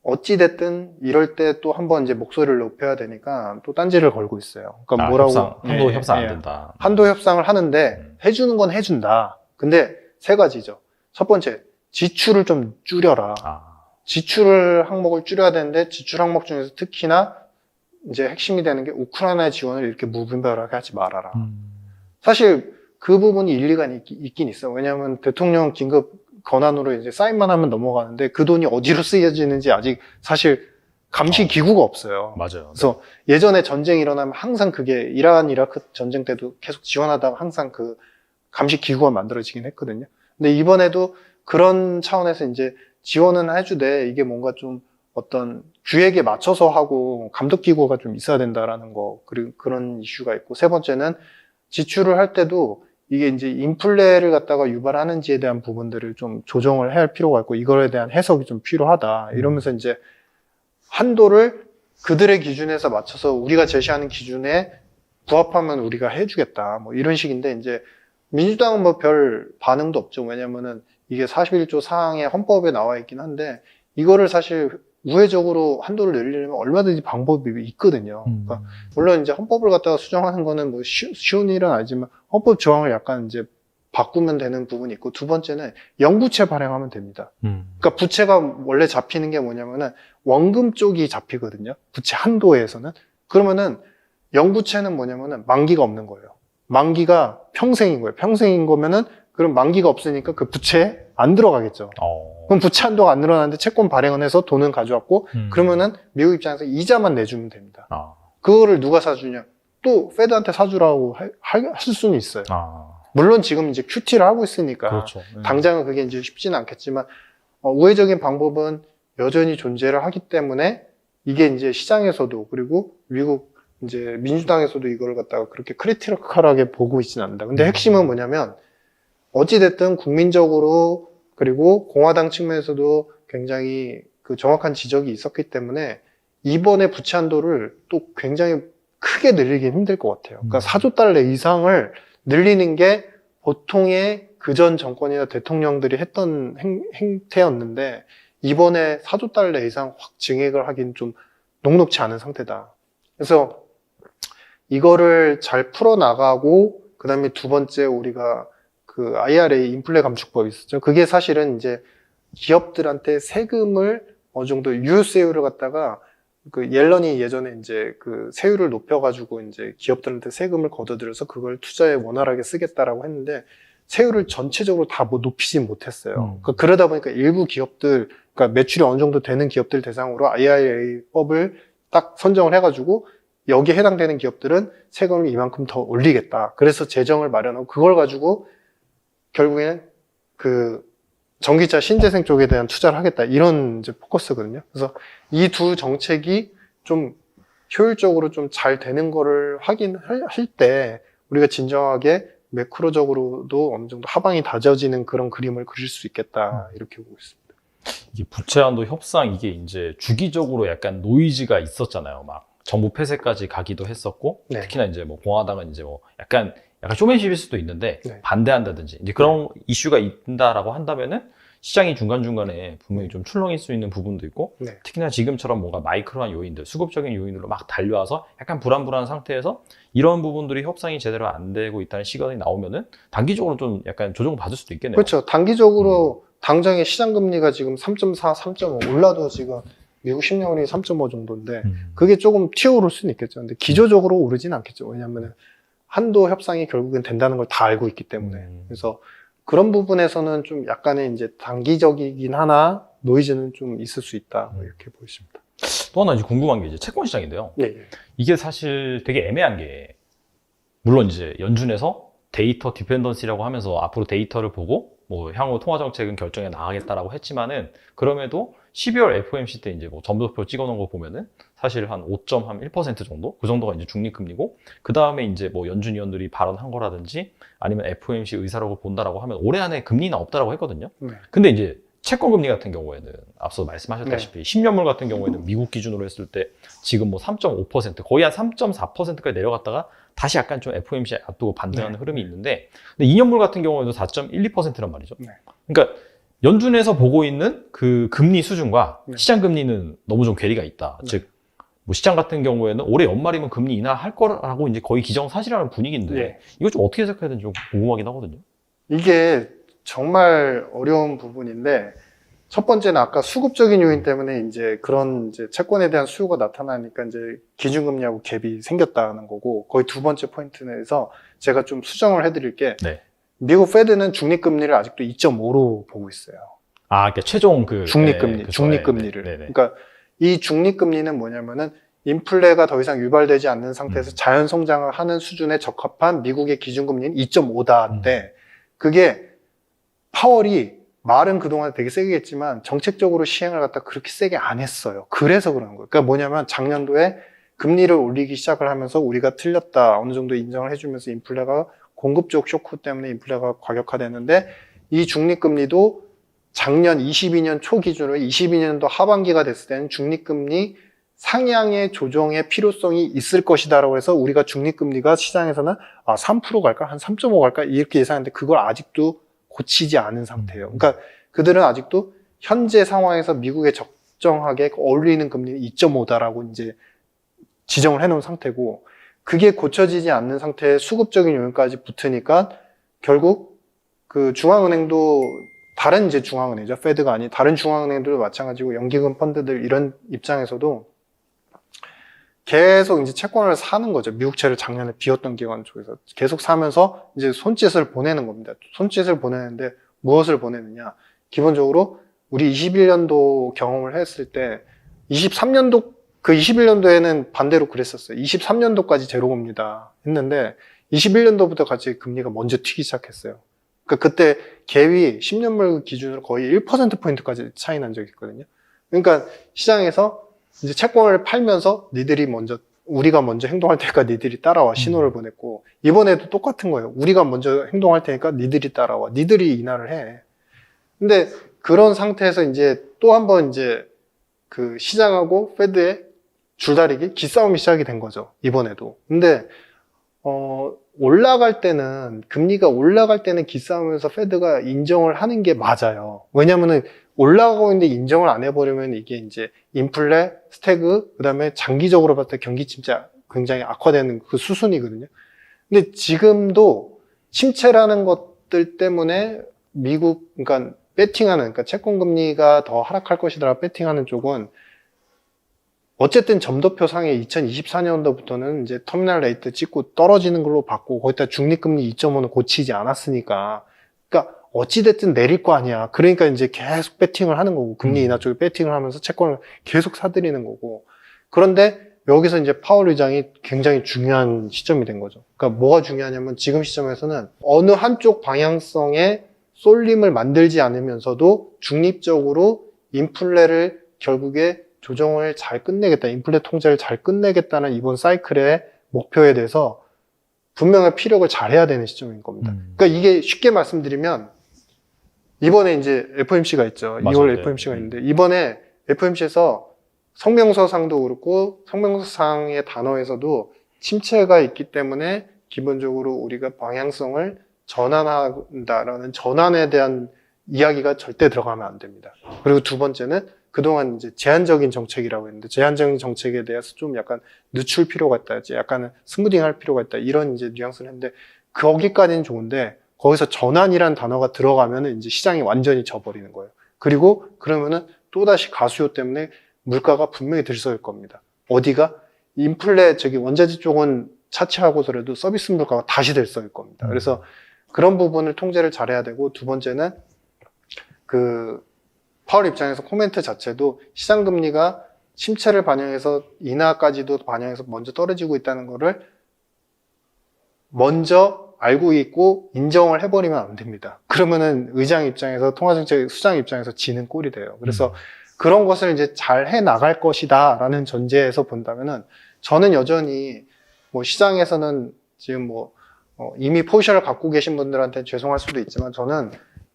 어찌됐든 이럴 때 또 한번 이제 목소리를 높여야 되니까 또 딴지를 걸고 있어요. 그러니까 뭐라고. 한도 협상 안 된다. 한도 협상을 하는데 해주는 건 해준다. 근데 세 가지죠. 첫 번째, 지출을 좀 줄여라. 지출 항목을 줄여야 되는데 지출 항목 중에서 특히나 이제 핵심이 되는 게 우크라이나 지원을 이렇게 무분별하게 하지 말아라. 사실 그 부분이 일리가 있긴 있어. 왜냐하면 대통령 긴급 권한으로 이제 사인만 하면 넘어가는데 그 돈이 어디로 쓰여지는지 아직 사실 감시 기구가 없어요. 맞아요. 그래서 예전에 전쟁이 일어나면 항상 그게 이란, 이라크 전쟁 때도 계속 지원하다가 항상 그 감시 기구가 만들어지긴 했거든요. 근데 이번에도 그런 차원에서 이제 지원은 해주되 이게 뭔가 좀 어떤 규획에 맞춰서 하고 감독 기구가 좀 있어야 된다라는 거, 그리고 그런 이슈가 있고, 세 번째는 지출을 할 때도 이게 이제 인플레를 갖다가 유발하는지에 대한 부분들을 좀 조정을 해야 할 필요가 있고, 이거에 대한 해석이 좀 필요하다. 이러면서 이제 한도를 그들의 기준에서 맞춰서 우리가 제시하는 기준에 부합하면 우리가 해주겠다. 뭐 이런 식인데, 이제 민주당은 뭐 별 반응도 없죠. 왜냐면은 이게 41조 사항에 헌법에 나와 있긴 한데, 이거를 사실 우회적으로 한도를 늘리려면 얼마든지 방법이 있거든요. 그러니까 물론 이제 헌법을 갖다가 수정하는 거는 뭐 쉬운 일은 아니지만 헌법 조항을 약간 이제 바꾸면 되는 부분이 있고, 두 번째는 영부채 발행하면 됩니다. 그러니까 부채가 원래 잡히는 게 뭐냐면은 원금 쪽이 잡히거든요. 부채 한도에서는. 그러면은 영부채는 뭐냐면은 만기가 없는 거예요. 만기가 평생인 거예요. 평생인 거면은 그럼 만기가 없으니까 그 부채에 안 들어가겠죠. 그럼 부채 한도가 안 늘어나는데 채권 발행을 해서 돈은 가져왔고 그러면은 미국 입장에서 이자만 내주면 됩니다. 그거를 누가 사주냐? 또 페드한테 사주라고 할 수는 있어요. 물론 지금 이제 QT를 하고 있으니까 그렇죠. 당장은 그게 이제 쉽지는 않겠지만 우회적인 방법은 여전히 존재를 하기 때문에 이게 이제 시장에서도 그리고 미국 이제 민주당에서도 이걸 갖다가 그렇게 크리티컬하게 보고 있지는 않는다. 근데 핵심은 뭐냐면 어찌됐든 국민적으로 그리고 공화당 측면에서도 굉장히 그 정확한 지적이 있었기 때문에 이번에 부채 한도를 또 굉장히 크게 늘리긴 힘들 것 같아요. 그러니까 4조 달러 이상을 늘리는 게 보통의 그전 정권이나 대통령들이 했던 행태였는데 이번에 4조 달러 이상 확 증액을 하긴 좀 녹록치 않은 상태다. 그래서 이거를 잘 풀어나가고 그 다음에 두 번째 우리가 그 IRA 인플레 감축법이 있었죠. 그게 사실은 이제 기업들한테 세금을 어느 정도 유효세율을 갖다가 그 옐런이 예전에 이제 그 세율을 높여가지고 이제 기업들한테 세금을 걷어들여서 그걸 투자에 원활하게 쓰겠다라고 했는데 세율을 전체적으로 다 뭐 높이진 못했어요. 그러다 보니까 일부 기업들, 그러니까 매출이 어느 정도 되는 기업들 대상으로 IRA법을 딱 선정을 해가지고 여기에 해당되는 기업들은 세금을 이만큼 더 올리겠다. 그래서 재정을 마련하고 그걸 가지고 결국에는 그 전기차 신재생 쪽에 대한 투자를 하겠다. 이런 이제 포커스거든요. 그래서 이 두 정책이 좀 효율적으로 좀 잘 되는 거를 확인할 때 우리가 진정하게 매크로적으로도 어느 정도 하방이 다져지는 그런 그림을 그릴 수 있겠다. 이렇게 보고 있습니다. 이게 부채 한도 협상 이게 이제 주기적으로 약간 노이즈가 있었잖아요. 막 정부 폐쇄까지 가기도 했었고 네. 특히나 이제 뭐 공화당은 이제 뭐 약간 쇼맨십일 수도 있는데 네. 반대한다든지 이제 그런 이슈가 있다라고 한다면은 시장이 중간중간에 분명히 좀 출렁일 수 있는 부분도 있고 네. 특히나 지금처럼 뭔가 마이크로한 요인들, 수급적인 요인으로 막 달려와서 약간 불안불안한 상태에서 이런 부분들이 협상이 제대로 안 되고 있다는 시각이 나오면은 단기적으로 좀 약간 조정을 받을 수도 있겠네요. 그렇죠. 단기적으로 당장의 시장 금리가 지금 3.4, 3.5 올라도 지금 미국 10년이 3.5 정도인데 그게 조금 튀어오를 수는 있겠죠. 근데 기조적으로 오르진 않겠죠. 왜냐하면 한도 협상이 결국엔 된다는 걸 다 알고 있기 때문에. 그래서 그런 부분에서는 좀 약간의 이제 단기적이긴 하나 노이즈는 좀 있을 수 있다. 뭐 이렇게 보입니다. 또 하나 이제 궁금한 게 이제 채권 시장인데요. 예, 예. 이게 사실 되게 애매한 게, 물론 이제 연준에서 데이터 디펜던시라고 하면서 앞으로 데이터를 보고 뭐 향후 통화 정책은 결정해 나가겠다라고 했지만은, 그럼에도 12월 FOMC 때 이제 뭐 점도표 찍어놓은 거 보면은 사실 한 5.1% 정도? 그 정도가 이제 중립금리고, 그 다음에 이제 뭐 연준 위원들이 발언한 거라든지 아니면 FOMC 의사라고 본다라고 하면 올해 안에 금리는 없다라고 했거든요. 네. 근데 이제 채권 금리 같은 경우에는 앞서 말씀하셨다시피 10년물 같은 경우에는 미국 기준으로 했을 때 지금 뭐 3.5% 거의 한 3.4%까지 내려갔다가 다시 약간 좀 FOMC 앞두고 반등하는 네. 흐름이 있는데, 근데 2년물 같은 경우에도 4.12%란 말이죠. 네. 그러니까 연준에서 보고 있는 그 금리 수준과 네. 시장 금리는 너무 좀 괴리가 있다. 네. 즉, 뭐 시장 같은 경우에는 올해 연말이면 금리 인하할 거라고 이제 거의 기정사실하는 분위기인데, 네. 이거 좀 어떻게 해석해야 되는지 좀 궁금하긴 하거든요. 이게 정말 어려운 부분인데, 첫 번째는 아까 수급적인 요인 때문에 이제 그런 이제 채권에 대한 수요가 나타나니까 이제 기준금리하고 갭이 생겼다는 거고, 거의 두 번째 포인트에서 제가 좀 수정을 해드릴 게, 네. 미국 페드는 중립금리를 아직도 2.5로 보고 있어요. 아, 그러니까 최종 중립금리, 그쵸. 중립금리를. 네, 네, 네. 그러니까 이 중립금리는 뭐냐면은 인플레가 더 이상 유발되지 않는 상태에서 자연 성장을 하는 수준에 적합한 미국의 기준금리는 2.5다인데, 그게 파월이 말은 그동안 되게 세게 했지만 정책적으로 시행을 갖다 그렇게 세게 안 했어요. 그래서 그런 거예요. 그러니까 뭐냐면 작년도에 금리를 올리기 시작을 하면서 우리가 틀렸다 어느 정도 인정을 해주면서 인플레가 공급적 쇼크 때문에 인플레가 과격화됐는데, 이 중립금리도 작년 22년 초 기준으로 22년도 하반기가 됐을 때는 중립금리 상향의 조정의 필요성이 있을 것이다라고 해서 우리가 중립금리가 시장에서는 3% 갈까? 한 3.5 갈까? 이렇게 예상했는데 그걸 아직도 고치지 않은 상태예요. 그러니까 그들은 아직도 현재 상황에서 미국에 적정하게 어울리는 금리는 2.5다라고 이제 지정을 해놓은 상태고, 그게 고쳐지지 않는 상태에 수급적인 요인까지 붙으니까 결국 그 중앙은행도 다른 이제 중앙은행이죠. 페드가 아닌 다른 중앙은행들도 마찬가지고 연기금 펀드들 이런 입장에서도 계속 이제 채권을 사는 거죠. 미국채를 작년에 비었던 기간 쪽에서 계속 사면서 이제 손짓을 보내는 겁니다. 손짓을 보내는데 무엇을 보내느냐? 기본적으로 우리 21년도 경험을 했을 때 23년도 그 21년도에는 반대로 그랬었어요. 23년도까지 제로금리다 했는데 21년도부터 같이 금리가 먼저 튀기 시작했어요. 그러니까 그때 갭이 10년물 기준으로 거의 1%포인트까지 차이 난 적이 있거든요. 그러니까 시장에서 이제 채권을 팔면서 우리가 먼저 행동할 테니까 니들이 따라와 신호를 보냈고, 이번에도 똑같은 거예요. 우리가 먼저 행동할 테니까 니들이 따라와. 니들이 인하를 해. 근데 그런 상태에서 이제 또 한 번 이제 그 시장하고 페드의 줄다리기 기싸움이 시작이 된 거죠. 이번에도. 근데 올라갈 때는 금리가 올라갈 때는 기싸움에서 페드가 인정을 하는 게 맞아요. 왜냐면은 올라가고 있는데 인정을 안 해버리면 이게 이제 인플레, 스태그, 그 다음에 장기적으로 봤을 때 경기 침체 굉장히 악화되는 그 수순이거든요. 근데 지금도 침체라는 것들 때문에 미국, 그러니까 그러니까 채권 금리가 더 하락할 것이다 배팅하는 쪽은 어쨌든 점도표 상에 2024년도부터는 이제 터미널 레이트 찍고 떨어지는 걸로 봤고, 거기다 중립금리 2.5는 고치지 않았으니까, 그러니까 어찌됐든 내릴 거 아니야. 그러니까 이제 계속 배팅을 하는 거고, 금리 인하 쪽에 배팅을 하면서 채권을 계속 사들이는 거고. 그런데 여기서 이제 파월 의장이 굉장히 중요한 시점이 된 거죠. 그러니까 뭐가 중요하냐면 지금 시점에서는 어느 한쪽 방향성의 쏠림을 만들지 않으면서도 중립적으로 인플레를 결국에 조정을 잘 끝내겠다, 인플레 통제를 잘 끝내겠다는 이번 사이클의 목표에 대해서 분명히 피력을 잘 해야 되는 시점인 겁니다. 그러니까 이게 쉽게 말씀드리면 이번에 이제 FOMC가 있죠. 맞아요. 2월 네. FOMC가 있는데 이번에 FOMC에서 성명서상도 그렇고 성명서상의 단어에서도 침체가 있기 때문에 기본적으로 우리가 방향성을 전환한다라는 전환에 대한 이야기가 절대 들어가면 안 됩니다. 그리고 두 번째는 그동안 이제 제한적인 정책이라고 했는데 제한적인 정책에 대해서 좀 약간 늦출 필요가 있다. 약간 스무딩 할 필요가 있다. 이런 이제 뉘앙스를 했는데 거기까지는 좋은데 거기서 전환이라는 단어가 들어가면은 이제 시장이 완전히 져버리는 거예요. 그리고 그러면은 또다시 가수요 때문에 물가가 분명히 들썩일 겁니다. 어디가? 인플레, 원자재 쪽은 차치하고서라도 서비스 물가가 다시 들썩일 겁니다. 그래서 그런 부분을 통제를 잘해야 되고, 두 번째는 그 파월 입장에서 코멘트 자체도 시장 금리가 침체를 반영해서 인하까지도 반영해서 먼저 떨어지고 있다는 거를 먼저 알고 있고 인정을 해버리면 안 됩니다. 그러면은 의장 입장에서 통화정책 수장 입장에서 지는 꼴이 돼요. 그래서 그런 것을 이제 잘 해 나갈 것이다라는 전제에서 본다면은 저는 여전히 뭐 시장에서는 지금 뭐 이미 포지션을 갖고 계신 분들한테 죄송할 수도 있지만 저는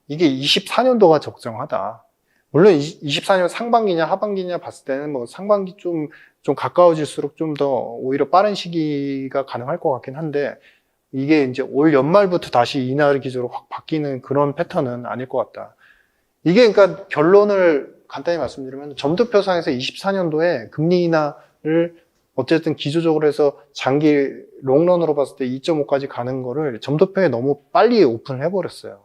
이게 24년도가 적정하다. 물론 24년 상반기냐 하반기냐 봤을 때는 뭐 상반기 좀 가까워질수록 좀 더 오히려 빠른 시기가 가능할 것 같긴 한데, 이게 이제 올 연말부터 다시 인하를 기조로 확 바뀌는 그런 패턴은 아닐 것 같다. 이게 그러니까 결론을 간단히 말씀드리면, 점도표상에서 24년도에 금리 인하를 어쨌든 기조적으로 해서 장기 롱런으로 봤을 때 2.5까지 가는 거를 점도표에 너무 빨리 오픈을 해버렸어요.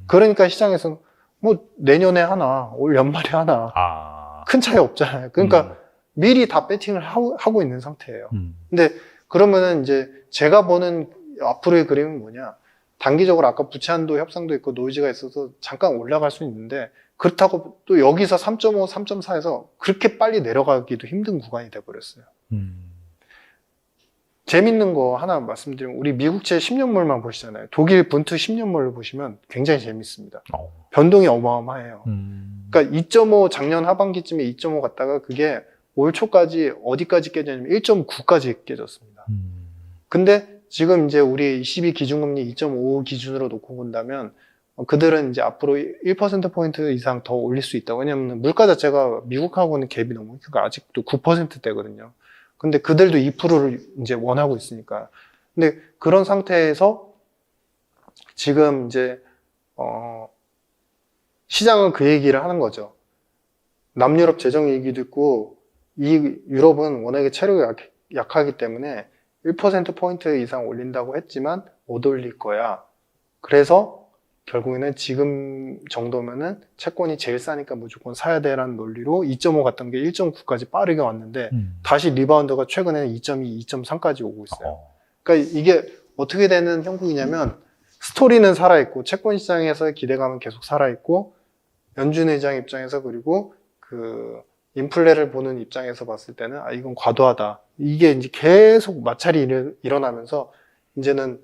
그러니까 시장에서는 뭐 내년에 하나, 올 연말에 하나 큰 차이 없잖아요. 그러니까 미리 다 배팅을 하고 있는 상태예요. 근데 그러면은 이제 제가 보는 앞으로의 그림은 뭐냐, 단기적으로 아까 부채 한도 협상도 있고 노이즈가 있어서 잠깐 올라갈 수 있는데, 그렇다고 또 여기서 3.5, 3.4에서 그렇게 빨리 내려가기도 힘든 구간이 돼버렸어요. 재밌는 거 하나 말씀드리면, 우리 미국채 10년물만 보시잖아요. 독일 분투 10년물을 보시면 굉장히 재밌습니다. 변동이 어마어마해요. 그러니까 2.5 작년 하반기쯤에 2.5 갔다가 그게 올 초까지 어디까지 깨졌냐면 1.9까지 깨졌습니다. 근데 지금 이제 우리 22 기준금리 2.5 기준으로 놓고 본다면 그들은 이제 앞으로 1%포인트 이상 더 올릴 수 있다. 왜냐하면 물가 자체가 미국하고는 갭이 너무, 그러니까 아직도 9%대거든요. 근데 그들도 2%를 이제 원하고 있으니까. 근데 그런 상태에서 지금 이제 시장은 그 얘기를 하는 거죠. 남유럽 재정 얘기도 있고, 이 유럽은 워낙에 체력이 약하기 때문에 1%포인트 이상 올린다고 했지만 못 올릴 거야. 그래서 결국에는 지금 정도면은 채권이 제일 싸니까 무조건 사야 되라는 논리로 2.5 갔던 게 1.9까지 빠르게 왔는데, 다시 리바운드가 최근에는 2.2, 2.3까지 오고 있어요. 그러니까 이게 어떻게 되는 형국이냐면, 스토리는 살아있고 채권 시장에서의 기대감은 계속 살아있고, 연준 의장 입장에서 그리고 그 인플레를 보는 입장에서 봤을 때는 이건 과도하다. 이게 이제 계속 마찰이 일어나면서 이제는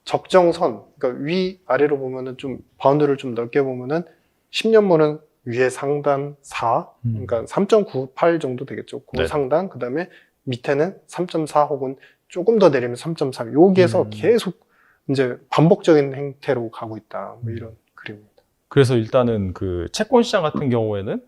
적정선, 그러니까 위 아래로 보면은 좀 바운드를 좀 넓게 보면은 10년물은 위에 상단 4, 그러니까 3.98 정도 되겠죠. 그 네. 상단, 그 다음에 밑에는 3.4 혹은 조금 더 내리면 3.3. 여기에서 계속 이제 반복적인 행태로 가고 있다. 뭐 이런 그림입니다. 그래서 일단은 그 채권 시장 같은 경우에는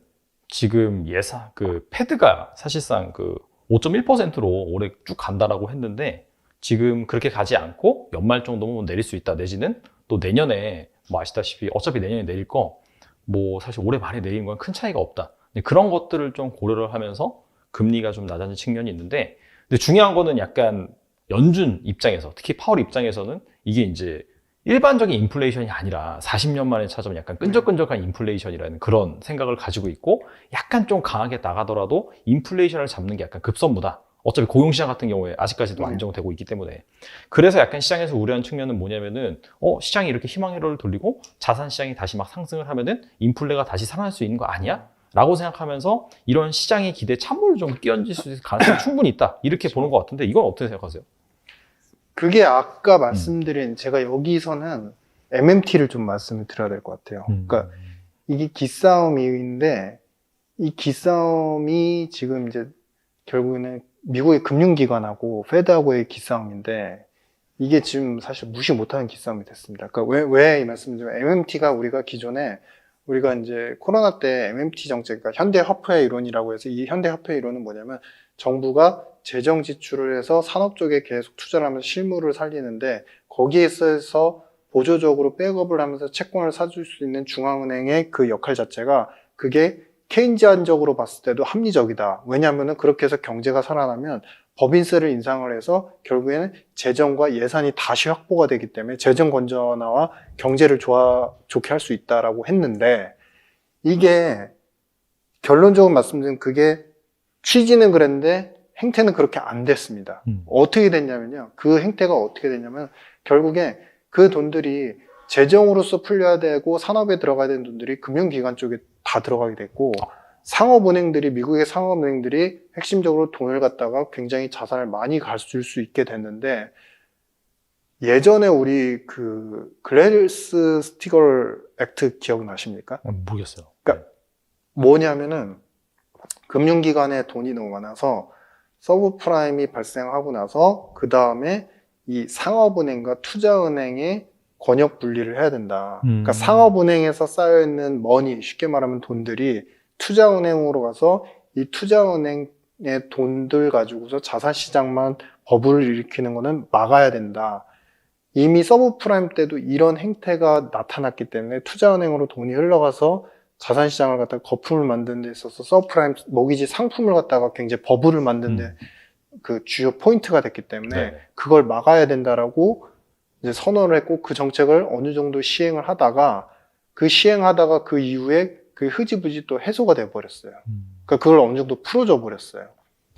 지금 그 패드가 사실상 그 5.1%로 올해 쭉 간다라고 했는데, 지금 그렇게 가지 않고 연말 정도면 내릴 수 있다. 내지는 또 내년에 뭐 아시다시피 어차피 내년에 내릴 거 뭐 사실 올해 말에 내리는 건 큰 차이가 없다. 그런 것들을 좀 고려를 하면서 금리가 좀 낮아진 측면이 있는데, 근데 중요한 거는 약간 연준 입장에서, 특히 파월 입장에서는 이게 이제 일반적인 인플레이션이 아니라 40년 만에 찾아온 약간 끈적끈적한 인플레이션이라는 그런 생각을 가지고 있고, 약간 좀 강하게 나가더라도 인플레이션을 잡는 게 약간 급선무다. 어차피 고용시장 같은 경우에 아직까지도 안정되고 있기 때문에. 그래서 약간 시장에서 우려하는 측면은 뭐냐면은 시장이 이렇게 희망회로를 돌리고 자산시장이 다시 막 상승을 하면은 인플레가 다시 살아날 수 있는 거 아니야? 라고 생각하면서 이런 시장의 기대에 찬물을 좀 끼얹을 수 있을 가능성이 충분히 있다. 이렇게 보는 것 같은데, 이건 어떻게 생각하세요? 그게 아까 말씀드린, 제가 여기서는 MMT를 좀 말씀을 드려야 될 것 같아요. 그러니까 이게 기싸움인데, 이 기싸움이 지금 이제 결국에는 미국의 금융기관하고 페드하고의 기싸움인데, 이게 지금 사실 무시 못하는 기싸움이 됐습니다. 그러니까 왜 이 말씀을 드리면, MMT가 우리가 기존에 우리가 이제 코로나 때 MMT 정책, 그러니까 현대 화폐 이론이라고 해서, 이 현대 화폐 이론은 뭐냐면 정부가 재정 지출을 해서 산업 쪽에 계속 투자를 하면서 실물을 살리는데, 거기에 있어서 보조적으로 백업을 하면서 채권을 사줄 수 있는 중앙은행의 그 역할 자체가, 그게 케인지안적으로 봤을 때도 합리적이다. 왜냐하면 그렇게 해서 경제가 살아나면 법인세를 인상을 해서 결국에는 재정과 예산이 다시 확보가 되기 때문에 재정 건전화와 경제를 좋게 할 수 있다라고 했는데, 이게 결론적으로 말씀드리면 그게 취지는 그랬는데 행태는 그렇게 안 됐습니다. 어떻게 됐냐면요. 그 행태가 어떻게 됐냐면 결국에 그 돈들이 재정으로서 풀려야 되고 산업에 들어가야 되는 돈들이 금융기관 쪽에 다 들어가게 됐고 상업은행들이 미국의 상업은행들이 핵심적으로 돈을 갖다가 굉장히 자산을 많이 가질 수 있게 됐는데 예전에 우리 그 글래스 스티걸 액트 기억나십니까? 모르겠어요. 그러니까 뭐냐면은 금융기관에 돈이 너무 많아서 서브프라임이 발생하고 나서 그 다음에 이 상업은행과 투자은행의 권역 분리를 해야 된다. 그러니까 상업은행에서 쌓여있는 머니, 쉽게 말하면 돈들이 투자은행으로 가서 이 투자은행의 돈들 가지고서 자산시장만 버블을 일으키는 거는 막아야 된다. 이미 서브프라임 때도 이런 행태가 나타났기 때문에 투자은행으로 돈이 흘러가서 자산시장을 갖다가 거품을 만드는 데 있어서 서브프라임 모기지 상품을 갖다가 굉장히 버블을 만드는 데 그 주요 포인트가 됐기 때문에 네. 그걸 막아야 된다라고 이제 선언을 했고 그 정책을 어느 정도 시행을 하다가 그 이후에 그 흐지부지 또 해소가 돼 버렸어요. 그러니까 그걸 어느 정도 풀어줘 버렸어요.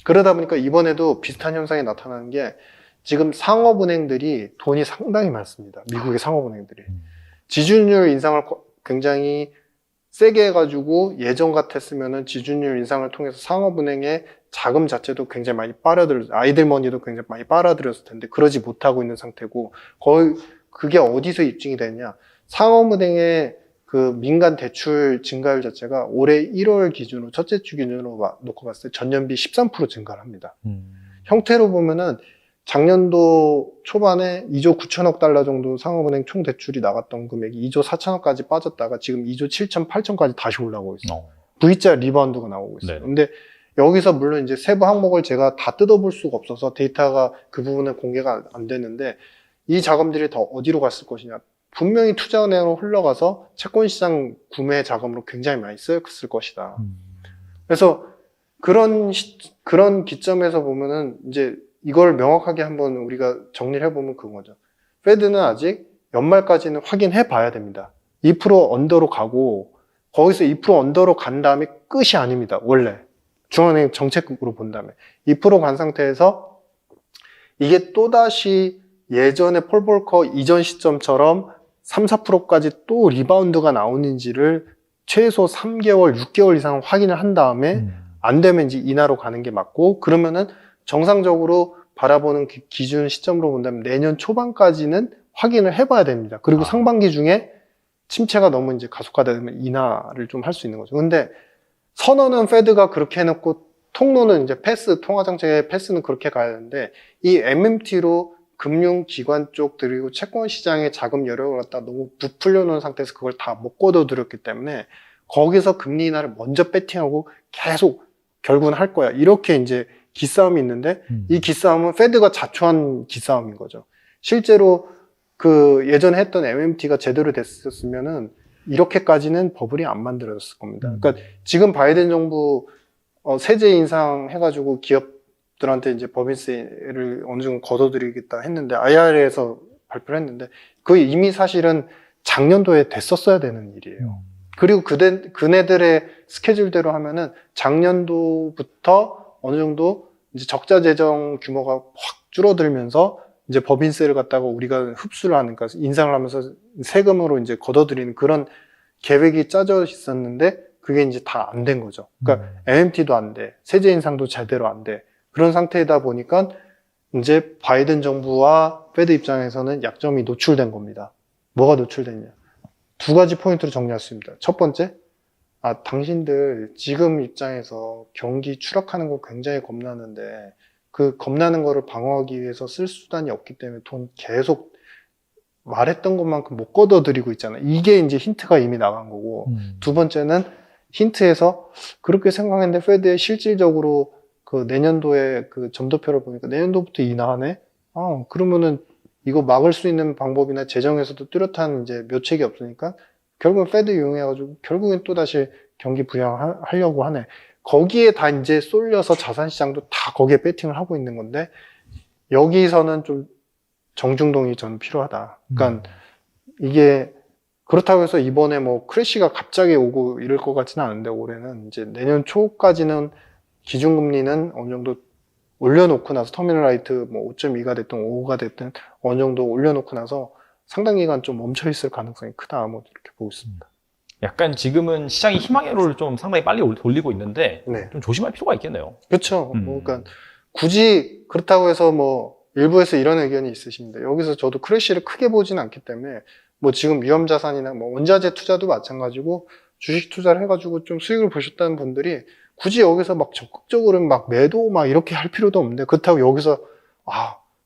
그러다 보니까 이번에도 비슷한 현상이 나타나는 게 지금 상업은행들이 돈이 상당히 많습니다. 미국의 상업은행들이. 지준율 인상을 굉장히 세게 해가지고 예전 같았으면은 지준율 인상을 통해서 상업은행의 자금 자체도 굉장히 많이 아이들 머니도 굉장히 많이 빨아들였을 텐데 그러지 못하고 있는 상태고 거의 그게 어디서 입증이 됐냐. 상업은행의 그 민간 대출 증가율 자체가 올해 1월 기준으로 첫째 주 기준으로 놓고 봤을 때 전년비 13% 증가를 합니다. 형태로 보면은 작년도 초반에 2조 9천억 달러 정도 상업은행 총 대출이 나갔던 금액이 2조 4천억까지 빠졌다가 지금 2조 7천, 8천까지 다시 올라오고 있어요. V자 리바운드가 나오고 있어요. 네. 근데 여기서 물론 이제 세부 항목을 제가 다 뜯어볼 수가 없어서 데이터가 그 부분은 공개가 안 됐는데 이 자금들이 더 어디로 갔을 것이냐. 분명히 투자은행으로 흘러가서 채권시장 구매 자금으로 굉장히 많이 쓰였을 것이다. 그래서 그런 기점에서 보면은 이제 이걸 명확하게 한번 우리가 정리를 해보면 그거죠. 페드는 아직 연말까지는 확인해 봐야 됩니다. 2% 언더로 가고 거기서 2% 언더로 간 다음에 끝이 아닙니다. 원래 중앙은행 정책으로 본다면 2% 간 상태에서 이게 또다시 예전에 폴 볼커 이전 시점처럼 3, 4%까지 또 리바운드가 나오는지를 최소 3개월, 6개월 이상 확인을 한 다음에 안 되면 이제 인하로 가는 게 맞고 그러면은 정상적으로 바라보는 기준 시점으로 본다면 내년 초반까지는 확인을 해봐야 됩니다. 그리고 상반기 중에 침체가 너무 이제 가속화되면 인하를 좀 할 수 있는 거죠. 근데 선언은 페드가 그렇게 해놓고 통로는 이제 통화정책의 패스는 그렇게 가야 되는데 이 MMT로 금융기관 쪽 그리고 채권시장의 자금 여력을 갖다 너무 부풀려 놓은 상태에서 그걸 다 못 걷어들였기 때문에 거기서 금리 인하를 먼저 배팅하고 계속 결국은 할 거야. 이렇게 이제 기싸움이 있는데 이 기싸움은 페드가 자초한 기싸움인 거죠. 실제로 그 예전에 했던 MMT가 제대로 됐었으면은 이렇게까지는 버블이 안 만들어졌을 겁니다. 그러니까 지금 바이든 정부 세제 인상 해가지고 기업들한테 이제 법인세를 어느 정도 걷어들이겠다 했는데 IR에서 발표를 했는데 그 이미 사실은 작년도에 됐었어야 되는 일이에요. 그리고 그네들의 스케줄대로 하면은 작년도부터 어느 정도 이제 적자 재정 규모가 확 줄어들면서 이제 법인세를 갖다가 우리가 흡수를 하니까 인상을 하면서 세금으로 이제 걷어들이는 그런 계획이 짜져 있었는데 그게 이제 다 안 된 거죠. 그러니까 MMT도 안 돼. 세제 인상도 제대로 안 돼. 그런 상태이다 보니까 이제 바이든 정부와 페드 입장에서는 약점이 노출된 겁니다. 뭐가 노출됐냐? 두 가지 포인트로 정리할 수 있습니다. 첫 번째, 당신들 지금 입장에서 경기 추락하는 거 굉장히 겁나는데 그 겁나는 거를 방어하기 위해서 쓸 수단이 없기 때문에 돈 계속 말했던 것만큼 못 걷어들이고 있잖아요. 이게 이제 힌트가 이미 나간 거고 두 번째는 힌트에서 그렇게 생각했는데 페드에 실질적으로 그 내년도에 그 점도표를 보니까 내년도부터 인하하네? 그러면은 이거 막을 수 있는 방법이나 재정에서도 뚜렷한 이제 묘책이 없으니까 결국은 페드 이용해가지고 결국엔 또다시 경기 부양하려고 하네. 거기에 다 이제 쏠려서 자산시장도 다 거기에 배팅을 하고 있는 건데 여기서는 좀 정중동이 저는 필요하다. 그러니까 이게 그렇다고 해서 이번에 뭐 크래시가 갑자기 오고 이럴 것 같지는 않은데 올해는 이제 내년 초까지는 기준금리는 어느 정도 올려놓고 나서 터미널 라이트 뭐 5.2가 됐든 5가 됐든 어느 정도 올려놓고 나서 상당 기간 좀 멈춰 있을 가능성이 크다 뭐 이렇게 보고 있습니다. 약간 지금은 시장이 희망회로를 좀 상당히 빨리 돌리고 있는데 네. 좀 조심할 필요가 있겠네요. 그렇죠. 그러니까 굳이 그렇다고 해서 뭐 일부에서 이런 의견이 있으십니다. 여기서 저도 크래시를 크게 보진 않기 때문에 뭐 지금 위험 자산이나 뭐 원자재 투자도 마찬가지고 주식 투자를 해가지고 좀 수익을 보셨다는 분들이 굳이 여기서 막 적극적으로 막 매도 막 이렇게 할 필요도 없는데 그렇다고 여기서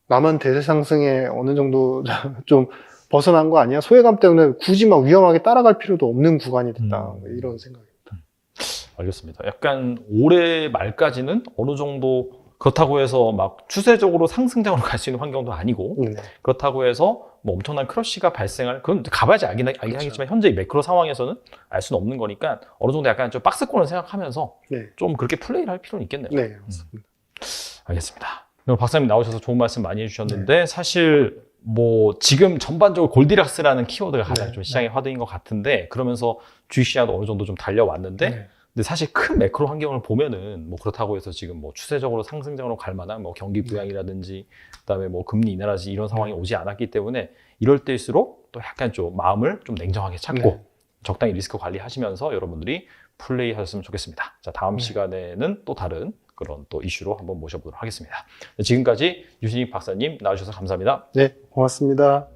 나만 대세상승에 어느 정도 좀 벗어난 거 아니야? 소외감 때문에 굳이 막 위험하게 따라갈 필요도 없는 구간이 됐다. 뭐 이런 생각입니다. 알겠습니다. 약간 올해 말까지는 어느 정도 그렇다고 해서 막 추세적으로 상승장으로 갈 수 있는 환경도 아니고 네. 그렇다고 해서 뭐 엄청난 크러쉬가 발생할 그건 가봐야지 알긴 하겠지만 현재 이 매크로 상황에서는 알 수는 없는 거니까 어느 정도 약간 좀 박스권을 생각하면서 네. 좀 그렇게 플레이를 할 필요는 있겠네요. 네, 맞습니다. 알겠습니다. 오늘 박사님 나오셔서 좋은 말씀 많이 해주셨는데 사실 뭐 지금 전반적으로 골디락스라는 키워드가 가장 좀 시장의 화두인 것 같은데 그러면서 주식시장도 어느 정도 좀 달려왔는데 근데 사실 큰 매크로 환경을 보면은 뭐 그렇다고 해서 지금 뭐 추세적으로 상승장으로 갈 만한 뭐 경기 부양이라든지 그다음에 뭐 금리 인하라든지 이런 상황이 오지 않았기 때문에 이럴 때일수록 또 약간 좀 마음을 좀 냉정하게 찾고 적당히 리스크 관리하시면서 여러분들이 플레이 하셨으면 좋겠습니다. 자, 다음 시간에는 또 다른 그런 또 이슈로 한번 모셔보도록 하겠습니다. 지금까지 유신익 박사님 나와주셔서 감사합니다. 네, 고맙습니다.